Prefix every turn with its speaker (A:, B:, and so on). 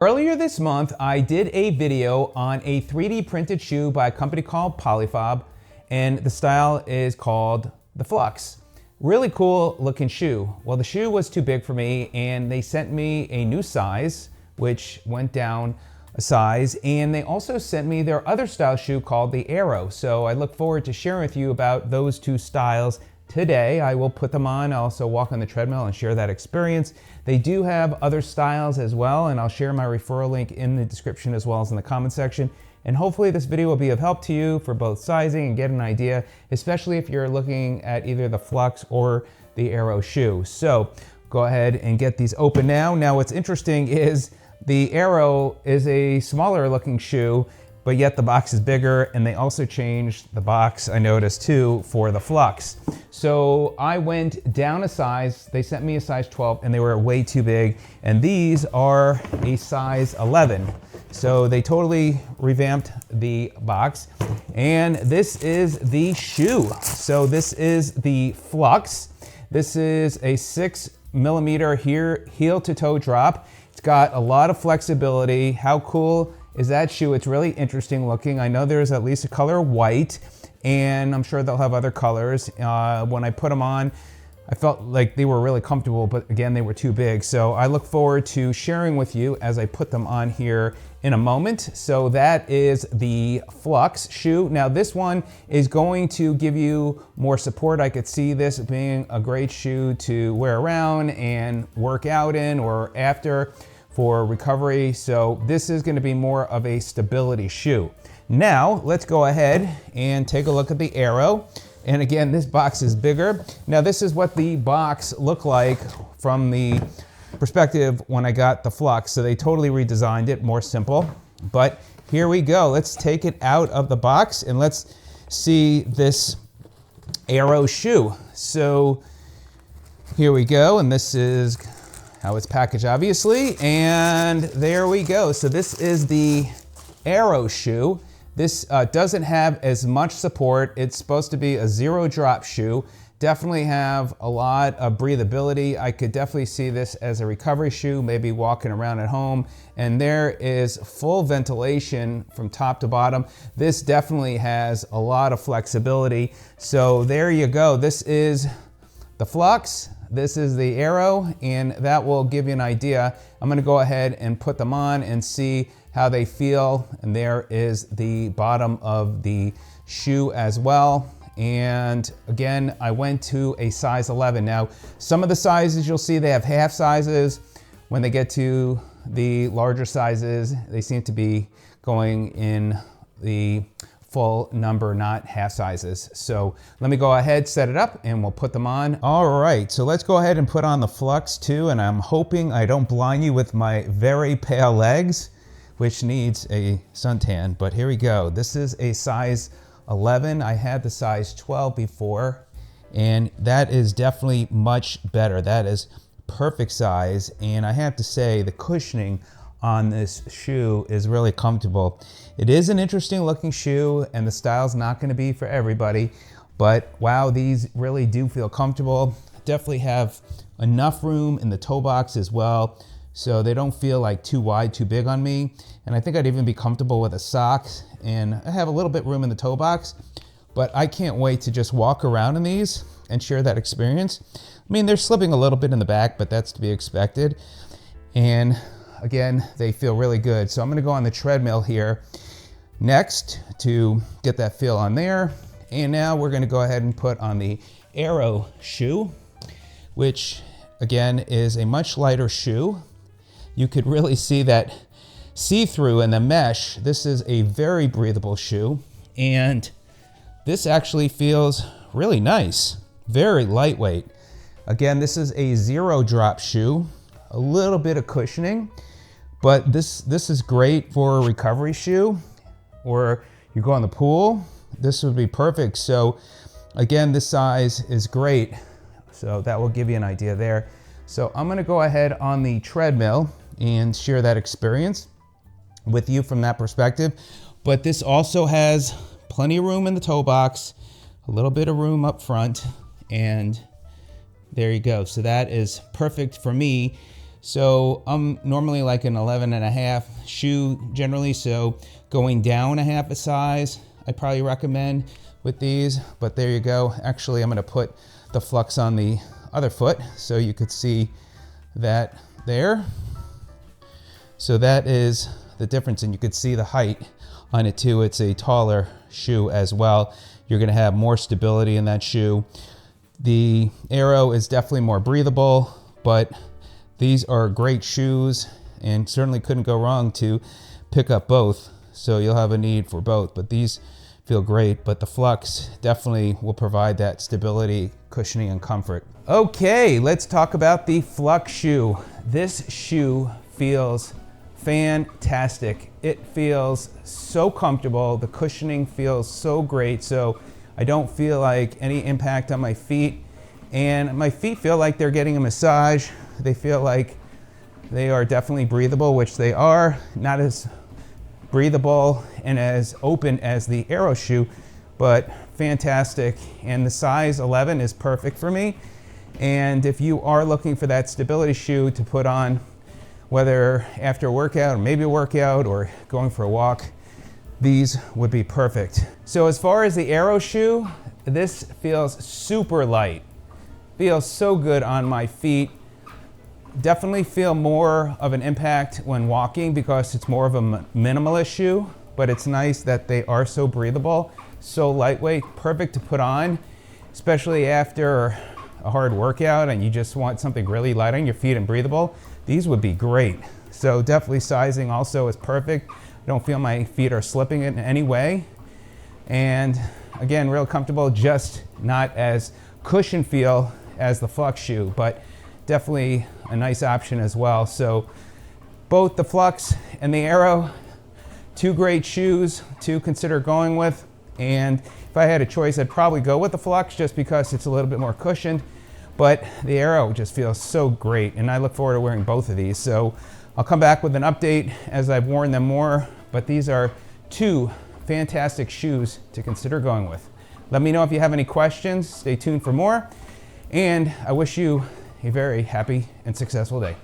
A: Earlier this month, I did a video on a 3D printed shoe by a company called Pollyfab, and the style is called the Flux. Really cool looking shoe. Well, the shoe was too big for me, and they sent me a new size, which went down a size, and they also sent me their other style shoe called the Aero. So I look forward to sharing with you about those two styles today. I will put them on. I'll also walk on the treadmill and share that experience. They do have other styles as well, and I'll share my referral link in the description as well as in the comment section. And hopefully this video will be of help to you for both sizing and get an idea, especially if you're looking at either the Flux or the Aero shoe. So go ahead and get these open now. Now what's interesting is the Aero is a smaller looking shoe, but yet the box is bigger, and they also changed the box, I noticed too, for the Flux. So I went down a size. They sent me a size 12 and they were way too big, and these are a size 11. So they totally revamped the box, and this is the shoe. So this is the Flux. This is a 6mm heel to toe drop. It's got a lot of flexibility. How cool is that shoe? It's really interesting looking. I know there's at least a color white, and I'm sure they'll have other colors. When I put them on, I felt like they were really comfortable, but again, they were too big. So I look forward to sharing with you as I put them on here in a moment. So that is the Flux shoe. Now this one is going to give you more support. I could see this being a great shoe to wear around and work out in or after for recovery. So this is going to be more of a stability shoe. Now let's go ahead and take a look at the Aero. And again, this box is bigger. Now this is what the box looked like from the perspective when I got the Flux. So they totally redesigned it, more simple. But here we go. Let's take it out of the box and let's see this Aero shoe. So here we go, and this is how it's packaged, obviously. And there we go. So this is the Aero shoe. This doesn't have as much support. It's supposed to be a zero drop shoe. Definitely have a lot of breathability. I could definitely see this as a recovery shoe, maybe walking around at home. And there is full ventilation from top to bottom. This definitely has a lot of flexibility. So there you go. This is the Flux. This is the Aero, and that will give you an idea. I'm gonna go ahead and put them on and see how they feel. And there is the bottom of the shoe as well. And again, I went to a size 11. Now, some of the sizes you'll see, they have half sizes. When they get to the larger sizes, they seem to be going in the full number, not half sizes. So let me go ahead, set it up, and we'll put them on. All right, so let's go ahead and put on the Flux too, and I'm hoping I don't blind you with my very pale legs, which needs a suntan, but here we go. This is a size 11. I had the size 12 before, and that is definitely much better. That is perfect size, and I have to say the cushioning on this shoe is really comfortable. It is an interesting looking shoe, and the style's not gonna be for everybody, but wow, these really do feel comfortable. Definitely have enough room in the toe box as well, so they don't feel like too wide, too big on me. And I think I'd even be comfortable with a sock, and I have a little bit room in the toe box, but I can't wait to just walk around in these and share that experience. I mean, they're slipping a little bit in the back, but that's to be expected. And again, they feel really good. So I'm gonna go on the treadmill here next to get that feel on there. And now we're gonna go ahead and put on the Aero shoe, which again is a much lighter shoe. You could really see that see-through in the mesh. This is a very breathable shoe, and this actually feels really nice, very lightweight. Again, this is a zero drop shoe, a little bit of cushioning, but this is great for a recovery shoe, or you go in the pool, this would be perfect. So again, this size is great. So that will give you an idea there. So I'm gonna go ahead on the treadmill and share that experience with you from that perspective. But this also has plenty of room in the toe box, a little bit of room up front, and there you go. So that is perfect for me So I'm normally like an 11.5 shoe generally, so going down a half a size, I'd probably recommend with these, but there you go. Actually, I'm gonna put the Flux on the other foot so you could see that there. So that is the difference, and you could see the height on it too. It's a taller shoe as well. You're gonna have more stability in that shoe. The Aero is definitely more breathable, but these are great shoes and certainly couldn't go wrong to pick up both. So you'll have a need for both, but these feel great. But the Flux definitely will provide that stability, cushioning, and comfort. Okay, let's talk about the Flux shoe. This shoe feels fantastic. It feels so comfortable. The cushioning feels so great. So I don't feel like any impact on my feet. And my feet feel like they're getting a massage. They feel like they are definitely breathable, which they are. Not as breathable and as open as the Aero shoe, but fantastic. And the size 11 is perfect for me. And if you are looking for that stability shoe to put on, whether after a workout or maybe a workout or going for a walk, these would be perfect. So as far as the Aero shoe, this feels super light. Feels so good on my feet. Definitely feel more of an impact when walking because it's more of a minimalist shoe, but it's nice that they are so breathable, so lightweight, perfect to put on, especially after a hard workout and you just want something really light on your feet and breathable. These would be great. So definitely sizing also is perfect. I don't feel my feet are slipping in any way. And again, real comfortable, just not as cushion feel as the Flux shoe, but definitely a nice option as well. So both the Flux and the Aero, two great shoes to consider going with. And if I had a choice, I'd probably go with the Flux just because it's a little bit more cushioned, but the Aero just feels so great. And I look forward to wearing both of these. So I'll come back with an update as I've worn them more, but these are two fantastic shoes to consider going with. Let me know if you have any questions. Stay tuned for more. And I wish you a very happy and successful day.